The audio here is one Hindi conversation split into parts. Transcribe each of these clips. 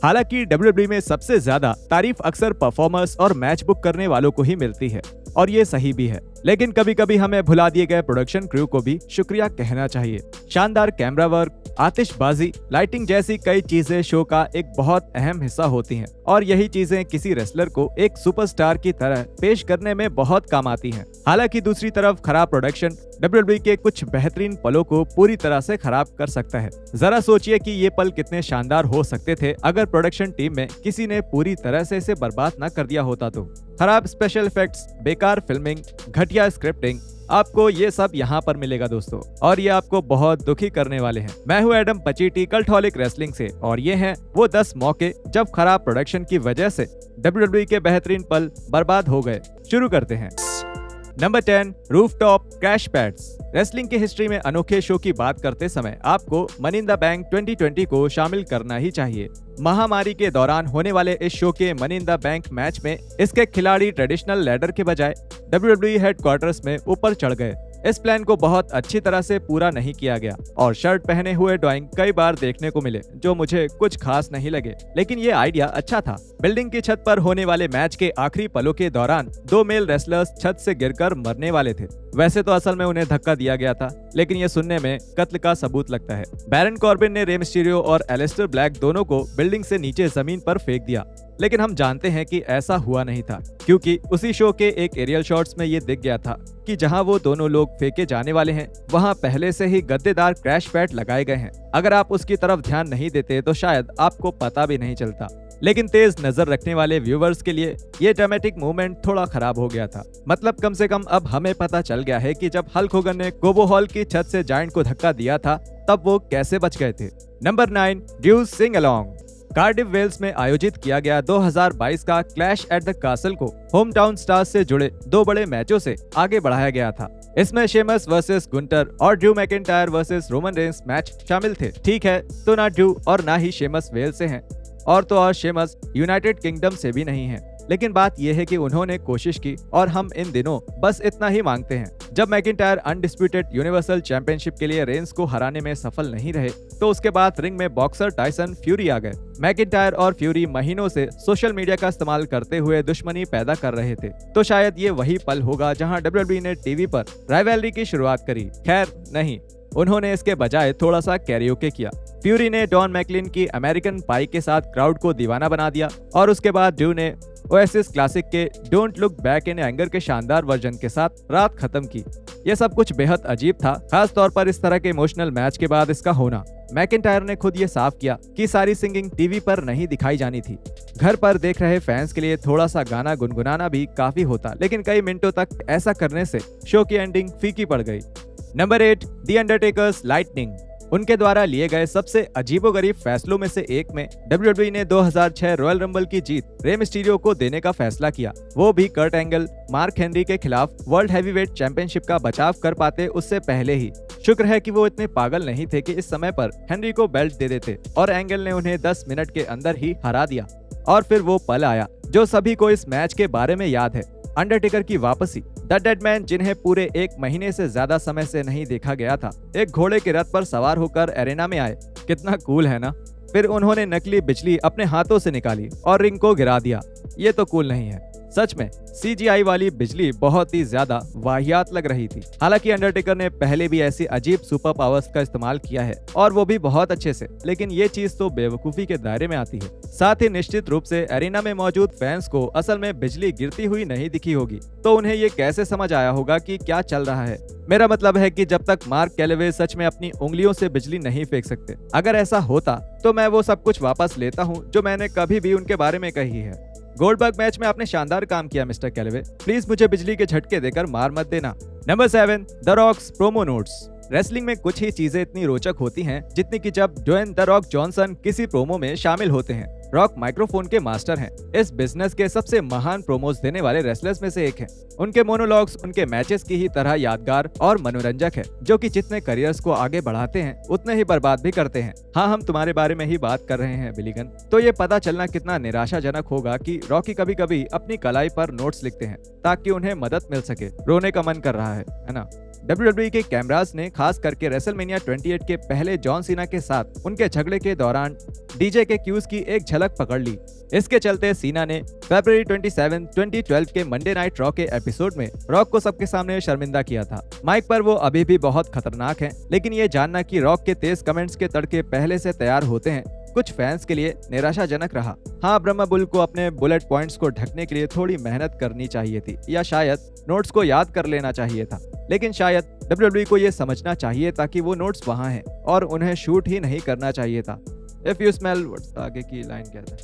हालांकि WWE में सबसे ज्यादा तारीफ अक्सर परफॉर्मर्स और मैच बुक करने वालों को ही मिलती है, और ये सही भी है। लेकिन कभी कभी हमें भुला दिए गए प्रोडक्शन क्रू को भी शुक्रिया कहना चाहिए। शानदार कैमरा वर्क, आतिशबाजी, लाइटिंग जैसी कई चीजें शो का एक बहुत अहम हिस्सा होती हैं, और यही चीजें किसी रेसलर को एक सुपरस्टार की तरह पेश करने में बहुत काम आती हैं। हालांकि दूसरी तरफ खराब प्रोडक्शन WWE के कुछ बेहतरीन पलों को पूरी तरह से खराब कर सकता है। जरा सोचिए कि ये पल कितने शानदार हो सकते थे अगर प्रोडक्शन टीम में किसी ने पूरी तरह से इसे बर्बाद न कर दिया होता तो। खराब स्पेशल इफेक्ट्स, बेकार फिल्मिंग, घटिया स्क्रिप्टिंग, आपको ये सब यहाँ पर मिलेगा दोस्तों, और ये आपको बहुत दुखी करने वाले हैं। मैं हूँ एडम पचीटी कल्टहॉलिक रेसलिंग से, और ये हैं वो 10 मौके जब खराब प्रोडक्शन की वजह से WWE के बेहतरीन पल बर्बाद हो गए। शुरू करते हैं। Number 10, rooftop crash pads. Wrestling की हिस्ट्री में अनोखे शो की बात करते समय आपको मनी इन द बैंक 2020 को शामिल करना ही चाहिए। महामारी के दौरान होने वाले इस शो के money in the bank match में इसके खिलाड़ी ट्रेडिशनल लैडर के बजाय WWE हेडक्वार्टर्स में ऊपर चढ़ गए। इस प्लान को बहुत अच्छी तरह से पूरा नहीं किया गया, और शर्ट पहने हुए ड्राइंग कई बार देखने को मिले जो मुझे कुछ खास नहीं लगे, लेकिन ये आइडिया अच्छा था। बिल्डिंग की छत पर होने वाले मैच के आखिरी पलों के दौरान 2 मेल रेसलर्स छत से गिरकर मरने वाले थे। वैसे तो असल में उन्हें धक्का दिया गया था, लेकिन ये सुनने में कत्ल का सबूत लगता है। बैरन कॉर्बिन ने रे मिस्टीरियो और एलिस्टर ब्लैक दोनों को बिल्डिंग से नीचे जमीन पर फेंक दिया, लेकिन हम जानते हैं कि ऐसा हुआ नहीं था, क्योंकि उसी शो के एक एरियल शॉट्स में ये दिख गया था कि जहां वो दोनों लोग फेंके जाने वाले हैं वहां पहले से ही गद्देदार क्रैश पैड लगाए गए हैं। अगर आप उसकी तरफ ध्यान नहीं देते तो शायद आपको पता भी नहीं चलता, लेकिन तेज नजर रखने वाले व्यूवर्स के लिए ये ड्रामेटिक मूवमेंट थोड़ा खराब हो गया था। मतलब कम से कम अब हमें पता चल गया है कि जब हल्क होगन ने कोबो हॉल की छत से जायंट को धक्का दिया था तब वो कैसे बच गए थे। Number 9, Deuce sing along. Cardiff Wales में आयोजित किया गया 2022 का क्लैश एट द कासल को होम टाउन स्टार्स से जुड़े 2 बड़े मैचों से आगे बढ़ाया गया था। इसमें शेमस वर्सेस गुंटर और Drew McIntyre versus Roman Reigns match शामिल थे। ठीक है, तो ना ड्रू और ना ही शेमस वेल्स से हैं, और तो और शेमस यूनाइटेड किंगडम से भी नहीं है। लेकिन बात यह है कि उन्होंने कोशिश की, और हम इन दिनों बस इतना ही मांगते हैं। जब मैकिंटायर अनडिस्प्यूटेड यूनिवर्सल चैंपियनशिप के लिए रेंस को हराने में सफल नहीं रहे, तो उसके बाद रिंग में बॉक्सर टाइसन फ्यूरी आ गए। मैकिंटायर और फ्यूरी महीनों से सोशल मीडिया का इस्तेमाल करते हुए दुश्मनी पैदा कर रहे थे, तो शायद ये वही पल होगा जहां WWE ने टीवी पर राइवलरी की शुरुआत करी। खैर नहीं, उन्होंने इसके बजाय थोड़ा सा कैरियोके किया। फ्यूरी ने डॉन मैकलिन की अमेरिकन पाई के साथ क्राउड को दीवाना बना दिया, और उसके बाद ड्रू ने ओएसिस क्लासिक के don't look back in anger के शानदार वर्जन के साथ रात खत्म की। यह सब कुछ बेहद अजीब था, खास तौर पर इस तरह के इमोशनल मैच के बाद इसका होना। मैकिंटायर ने खुद ये साफ किया कि सारी सिंगिंग टीवी पर नहीं दिखाई जानी थी। घर पर देख रहे फैंस के लिए थोड़ा सा गाना गुनगुनाना भी काफी होता, लेकिन कई मिनटों तक ऐसा करने से शो की एंडिंग फीकी पड़ गई। Number 8, the Undertaker's lightning. उनके द्वारा लिए गए सबसे अजीबोगरीब फैसलों में से एक में WWE ने 2006 रॉयल रंबल की जीत रे मिस्टीरियो को देने का फैसला किया, वो भी कर्ट एंगल मार्क हेनरी के खिलाफ वर्ल्ड हैवीवेट चैंपियनशिप का बचाव कर पाते उससे पहले ही। शुक्र है कि वो इतने पागल नहीं थे कि इस समय पर हेनरी को बेल्ट दे देते, और एंगल ने उन्हें 10 मिनट के अंदर ही हरा दिया। और फिर वो पल आया जो सभी को इस मैच के बारे में याद है, अंडरटेकर की वापसी। द डेड मैन, जिन्हें पूरे 1 महीने से ज्यादा समय से नहीं देखा गया था, एक घोड़े के रथ पर सवार होकर एरेना में आए। कितना कूल है ना। फिर उन्होंने नकली बिजली अपने हाथों से निकाली और रिंग को गिरा दिया। ये तो कूल नहीं है। सच में CGI वाली बिजली बहुत ही ज्यादा वाहियात लग रही थी। हालांकि अंडरटेकर ने पहले भी ऐसी अजीब सुपर पावर्स का इस्तेमाल किया है, और वो भी बहुत अच्छे से, लेकिन ये चीज तो बेवकूफी के दायरे में आती है। साथ ही निश्चित रूप से एरिना में मौजूद फैंस को असल में बिजली गिरती हुई नहीं दिखी होगी, तो उन्हें ये कैसे समझ आया होगा कि क्या चल रहा है। मेरा मतलब है कि जब तक मार्क कैलेवे सच में अपनी उंगलियों से बिजली नहीं फेंक सकते, अगर ऐसा होता तो मैं वो सब कुछ वापस लेता हूँ जो मैंने कभी भी उनके बारे में कही है। गोल्डबर्ग मैच में आपने शानदार काम किया मिस्टर कैलेवे, प्लीज मुझे बिजली के झटके देकर मार मत देना। Number 7, the rocks promo notes. Wrestling में कुछ ही चीजें इतनी रोचक होती हैं जितनी कि जब ड्वेन द रॉक जॉनसन किसी प्रोमो में शामिल होते हैं। रॉक माइक्रोफोन के मास्टर हैं, इस बिजनेस के सबसे महान प्रोमोज देने वाले रेसलर्स में से एक हैं। उनके मोनोलॉग्स उनके मैचेस की ही तरह यादगार और मनोरंजक है, जो कि जितने करियर्स को आगे बढ़ाते हैं उतने ही बर्बाद भी करते हैं। हाँ, हम तुम्हारे बारे में ही बात कर रहे हैं बिलीगन। तो ये पता चलना कितना निराशाजनक होगा कि रॉकी कभी कभी अपनी कलाई पर नोट्स लिखते हैं ताकि उन्हें मदद मिल सके। रोने का मन कर रहा है ना। WWE के कैमरास ने खास करके रेसलमेनिया 28 के पहले जॉन सीना के साथ उनके झगड़े के दौरान डीजे के क्यूज की एक झलक झलक पकड़ ली। इसके चलते सीना ने फरवरी 27, 2012 के मंडे नाइट रॉ के एपिसोड में रॉक को सबके सामने शर्मिंदा किया था। माइक पर वो अभी भी बहुत खतरनाक हैं, लेकिन ये जानना कि रॉक के तेज कमेंट्स के तड़के पहले से तैयार होते हैं कुछ फैंस के लिए निराशाजनक रहा। हाँ, ब्रह्मा बुल को अपने बुलेट पॉइंट्स को ढकने के लिए थोड़ी मेहनत करनी चाहिए थी, या शायद नोट्स को याद कर लेना चाहिए था। लेकिन शायद WWE को ये समझना चाहिए था कि वो नोट्स वहाँ हैं और उन्हें शूट ही नहीं करना चाहिए था। इफ यू स्मेल आगे की लाइन क्या था।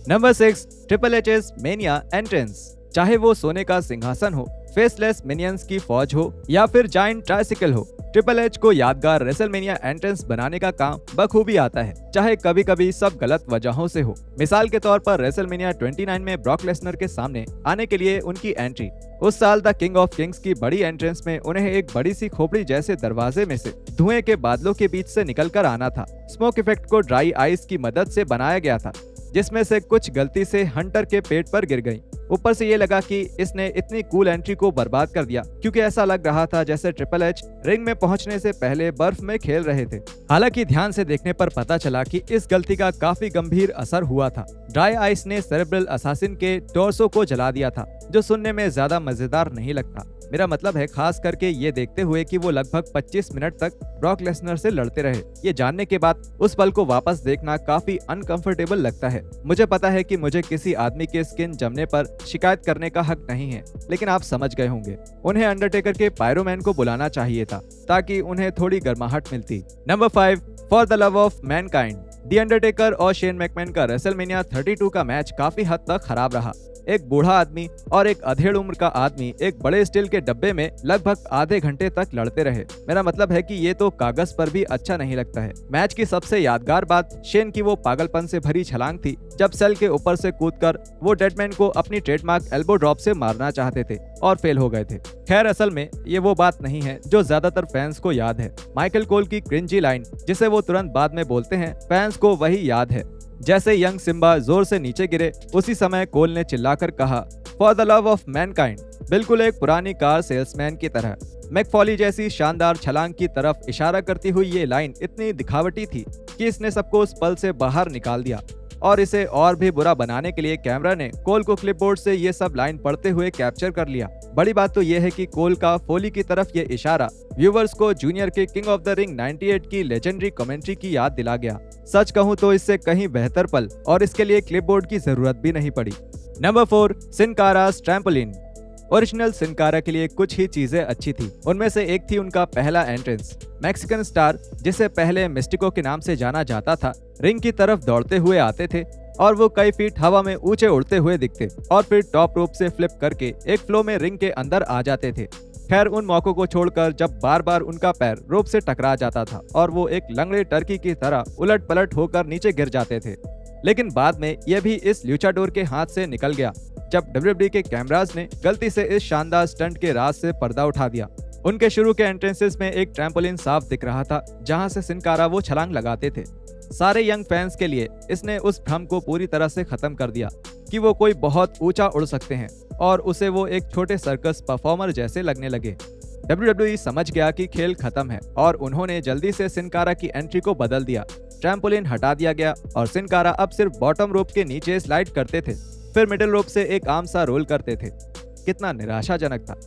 Number 6, triple H's mania entrance. चाहे वो सोने का सिंहासन हो, फेसलेस मिनियंस की फौज हो या फिर जायंट ट्राइसिकल हो, ट्रिपल एच को यादगार रेसलमेनिया एंट्रेंस बनाने का काम बखूबी आता है, चाहे कभी कभी सब गलत वजहों से हो। मिसाल के तौर पर रेसलमेनिया 29 में ब्रॉक लेसनर के सामने आने के लिए उनकी एंट्री। उस साल द किंग ऑफ किंग्स की बड़ी एंट्रेंस में उन्हें एक बड़ी सी खोपड़ी जैसे दरवाजे में से धुएं के बादलों के बीच से निकलकर आना था। स्मोक इफेक्ट को ड्राई आइस की मदद से बनाया गया था, जिसमें से कुछ गलती से हंटर के पेट पर गिर गई। ऊपर से ये लगा कि इसने इतनी कूल एंट्री को बर्बाद कर दिया, क्योंकि ऐसा लग रहा था जैसे ट्रिपल एच रिंग में पहुंचने से पहले बर्फ में खेल रहे थे। हालांकि ध्यान से देखने पर पता चला कि इस गलती का काफी गंभीर असर हुआ था। ड्राई आइस ने सेरेब्रल असासिन के टॉर्सो को जला दिया था, जो सुनने में ज्यादा मजेदार नहीं लगता। मेरा मतलब है खास करके ये देखते हुए कि वो लगभग 25 मिनट तक ब्रॉक लेसनर से लड़ते रहे। ये जानने के बाद उस पल को वापस देखना काफी अनकंफर्टेबल लगता है। मुझे पता है कि मुझे किसी आदमी के स्किन जमने पर शिकायत करने का हक नहीं है, लेकिन आप समझ गए होंगे। उन्हें अंडरटेकर के पायरोमैन को बुलाना चाहिए था, ताकि उन्हें थोड़ी गर्माहट मिलती। Number 5, for the love of Mankind. The Undertaker और शेन मैकमैन का रेसलमेनिया 32 का मैच काफी हद तक खराब रहा। एक बूढ़ा आदमी और एक अधेड़ उम्र का आदमी एक बड़े स्टील के डब्बे में लगभग आधे घंटे तक लड़ते रहे। मेरा मतलब है कि ये तो कागज पर भी अच्छा नहीं लगता है। मैच की सबसे यादगार बात शेन की वो पागलपन से भरी छलांग थी, जब सेल के ऊपर से कूदकर वो डेडमैन को अपनी ट्रेडमार्क एल्बो ड्रॉप से मारना चाहते थे और फेल हो गए थे। खैर, असल में ये वो बात नहीं है जो ज्यादातर फैंस को याद है। माइकल कोल की क्रिंजी लाइन, जिसे वो तुरंत बाद में बोलते हैं, फैंस को वही याद है। जैसे यंग सिम्बा जोर से नीचे गिरे, उसी समय कोल ने चिल्लाकर कहा, for the love of Mankind, बिल्कुल एक पुरानी कार सेल्समैन की तरह। मैकफॉली जैसी शानदार छलांग की तरफ इशारा करती हुई ये लाइन इतनी दिखावटी थी कि इसने सबको उस पल से बाहर निकाल दिया, और इसे और भी बुरा बनाने के लिए कैमरा ने कोल को क्लिपबोर्ड से ये सब लाइन पढ़ते हुए कैप्चर कर लिया। बड़ी बात तो ये है कि कोल का फोली की तरफ ये इशारा व्यूवर्स को जूनियर के किंग ऑफ द रिंग 98 की लेजेंडरी कमेंट्री की याद दिला गया। सच कहूँ तो इससे कहीं बेहतर पल, और इसके लिए क्लिपबोर्ड की जरूरत भी नहीं पड़ी। नंबर 4, सिन कारा's ट्रैम्पोलिन। ओरिजिनल सिन कारा के लिए कुछ ही चीजें अच्छी थी। उनमें से एक थी उनका पहला एंट्रेंस। मैक्सिकन स्टार, जिसे पहले मिस्टिको के नाम से जाना जाता था, रिंग की तरफ दौड़ते हुए आते थे और वो कई फीट हवा में ऊंचे उड़ते हुए दिखते और फिर टॉप रोप से फ्लिप करके एक फ्लो में रिंग के अंदर आ जाते थे। खैर, उन मौकों को छोड़कर जब बार बार उनका पैर रोप से टकरा जाता था और वो एक लंगड़े टर्की की तरह उलट पलट होकर नीचे गिर जाते थे। लेकिन बाद में यह भी इस ल्यूचाडोर के हाथ से निकल गया, जब WWE के कैमरास ने गलती से इस शानदार स्टंट के राज से पर्दा उठा दिया। उनके शुरू के एंट्रेंसेस में एक ट्रैम्पोलिन साफ दिख रहा था, जहां से सिन कारा वो छलांग लगाते थे। सारे यंग फैंस के लिए इसने उस भ्रम को पूरी तरह से खत्म कर दिया कि वो कोई बहुत ऊंचा उड़ सकते हैं, और उसे वो एक छोटे सर्कस परफॉर्मर जैसे लगने लगे। WWE समझ गया कि खेल खत्म है, और उन्होंने जल्दी से सिन कारा की एंट्री को बदल दिया। ट्रैम्पोलिन हटा दिया गया और सिन कारा अब सिर्फ बॉटम रोप के नीचे स्लाइड करते थे, फिर मिडिल रोप से एक आर्म सा रोल करते थे। कितना निराशाजनक था।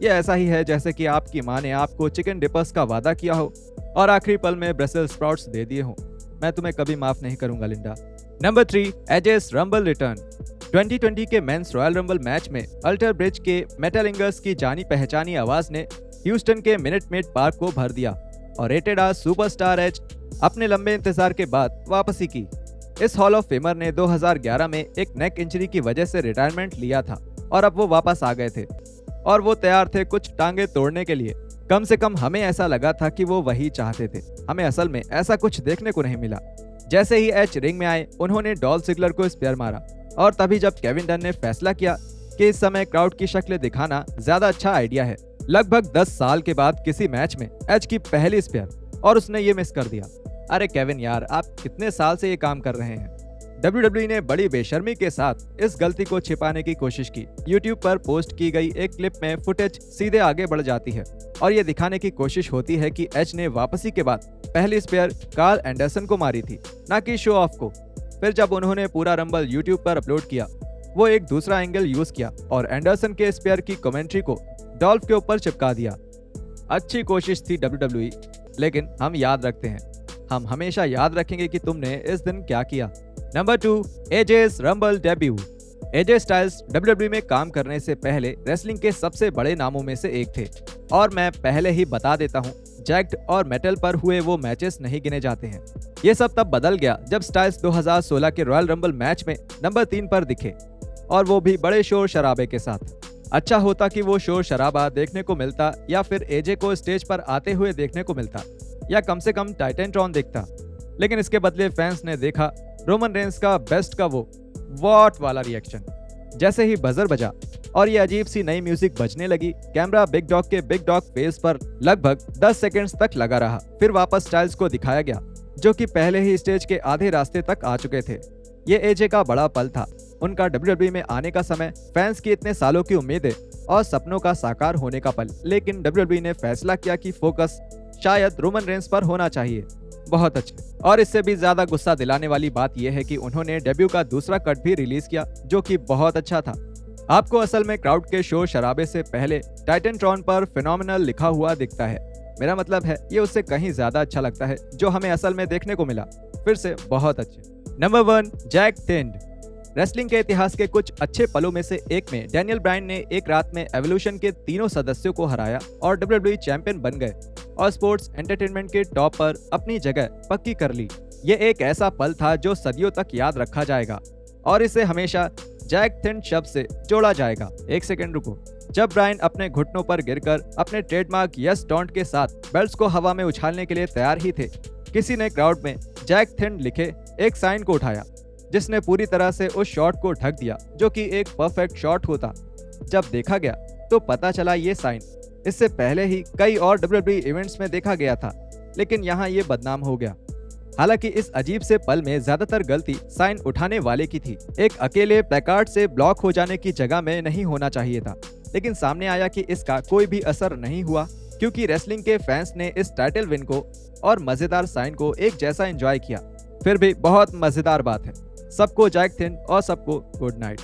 ये ऐसा ही है जैसे कि आपकी माँ ने आपको चिकन डिपर्स का वादा किया हो और आखिरी पल में ब्रसेल्स स्प्राउट्स दे दिए हो। मैं तुम्हें कभी माफ नहीं करूंगा, Linda. Number 3, Edge's rumble return. 2020 के मेंस रॉयल रंबल मैच में अल्टर ब्रिज के मेटालिंगर्स की जानी पहचानी आवाज ने ह्यूस्टन के मिनट मेड पार्क को भर दिया, और रेटेड आज सुपरस्टार एज अपने लंबे इंतजार के बाद वापसी की। इस हॉल ऑफ फेमर ने 2011 में एक नेक इंजरी की वजह से रिटायरमेंट लिया था, और अब वो वापस आ गए थे, और वो तैयार थे कुछ टांगे तोड़ने के लिए। कम से कम हमें ऐसा लगा था कि वो वही चाहते थे। हमें असल में ऐसा कुछ देखने को नहीं मिला। जैसे ही एच रिंग में आए, उन्होंने डॉल्फ जिगलर को स्पेयर मारा, और तभी जब केविन डन ने फैसला किया कि इस समय क्राउड की शक्ल दिखाना ज्यादा अच्छा आइडिया है। लगभग 10 साल के बाद किसी मैच में एच की पहली स्पेयर, और उसने ये मिस कर दिया। अरे केविन यार, आप कितने साल से ये काम कर रहे हैं? WWE ने बड़ी बेशर्मी के साथ इस गलती को छिपाने की कोशिश की। YouTube पर पोस्ट की गई एक क्लिप में फुटेज सीधे आगे बढ़ जाती है, और ये दिखाने की कोशिश होती है कि एच ने वापसी के बाद पहली स्पेयर कार्ल एंडरसन को मारी थी, ना कि शो ऑफ को। फिर जब उन्होंने पूरा रंबल यूट्यूब पर अपलोड किया, वो एक दूसरा एंगल यूज किया और एंडरसन के स्पेयर की कमेंट्री को डॉल्फ के ऊपर चिपका दिया। अच्छी कोशिश थी WWE, लेकिन हम याद रखते हैं, हम हमेशा याद रखेंगे कि तुमने इस दिन क्या किया। Number 2, AJ's rumble debut. AJ Styles WWE में काम करने से पहले रेसलिंग के सबसे बड़े नामों में से एक थे, और मैं पहले ही बता देता हूँ, जैक्ड और मेटल पर हुए वो मैचेस नहीं गिने जाते हैं। ये सब तब बदल गया जब स्टाइल्स 2016 के रॉयल रंबल मैच में नंबर 3 पर दिखे, और वो भी बड़े शोर शराबे के साथ। अच्छा होता कि वो शोर शराबा देखने को मिलता, या फिर एजे को स्टेज पर आते हुए देखने को मिलता, या कम से कम टाइटनट्रॉन देखता। लेकिन इसके बदले फैंस ने देखा रोमन रेंस का बेस्ट का वो वॉट वाला रिएक्शन। जैसे ही बजर बजा और ये अजीब सी नई म्यूजिक बजने लगी, कैमरा बिग डॉग के बिग डॉग फेस पर लगभग 10 सेकंड्स तक लगा रहा। फिर वापस स्टाइल्स को दिखाया गया, जो कि पहले ही स्टेज के आधे रास्ते तक आ चुके थे। ये एजे का बड़ा पल था, उनका WWE में आने का समय, फैंस की इतने सालों की उम्मीदें और सपनों का साकार होने का पल। लेकिन WWE ने फैसला किया कि फोकस शायद रोमन रेंस पर होना चाहिए। बहुत अच्छे। और इससे भी ज्यादा गुस्सा दिलाने वाली बात यह है कि उन्होंने डेब्यू का दूसरा कट भी रिलीज किया, जो कि बहुत अच्छा था। आपको असल में क्राउड के शोर शराबे से पहले टाइटनट्रॉन पर फिनोमिनल लिखा हुआ दिखता है। मेरा मतलब है, ये उससे कहीं ज्यादा अच्छा लगता है जो हमें असल में देखने को मिला। फिर से बहुत अच्छे। Number 1, Jack थेंड। रेसलिंग के इतिहास के कुछ अच्छे पलों में से एक में डैनियल ब्रायन ने एक रात में एवोल्यूशन के तीनों सदस्यों को हराया और WWE चैंपियन बन गए और स्पोर्ट्स एंटरटेनमेंट के टॉप पर अपनी जगह पक्की कर ली। ये एक ऐसा पल था जो सदियों तक याद रखा जाएगा, और इसे हमेशा जैक थिंड शब्द से जोड़ा जाएगा। एक सेकंड रुको। जब ब्रायन अपने घुटनों पर गिरकर अपने ट्रेडमार्क यस डोंट के साथ बेल्ट्स को हवा में उछालने के लिए तैयार ही थे, किसी ने क्राउड में जैक थिंड लिखे एक साइन को उठाया, जिसने पूरी तरह से उस शॉट को ढक दिया, जो कि एक परफेक्ट शॉट होता। जब देखा गया तो पता चला ये साइन इससे पहले ही कई और WWE इवेंट्स में देखा गया था, लेकिन यहाँ ये बदनाम हो गया। हालांकि इस अजीब से पल में ज्यादातर गलती साइन उठाने वाले की थी। एक अकेले प्लेकार्ड से ब्लॉक हो जाने की जगह में नहीं होना चाहिए था, लेकिन सामने आया कि इसका कोई भी असर नहीं हुआ, क्योंकि रेसलिंग के फैंस ने इस टाइटल विन को और मजेदार साइन को एक जैसा एंजॉय किया। फिर भी बहुत मजेदार बात है। सबको जैक थिंड और सबको गुड नाइट।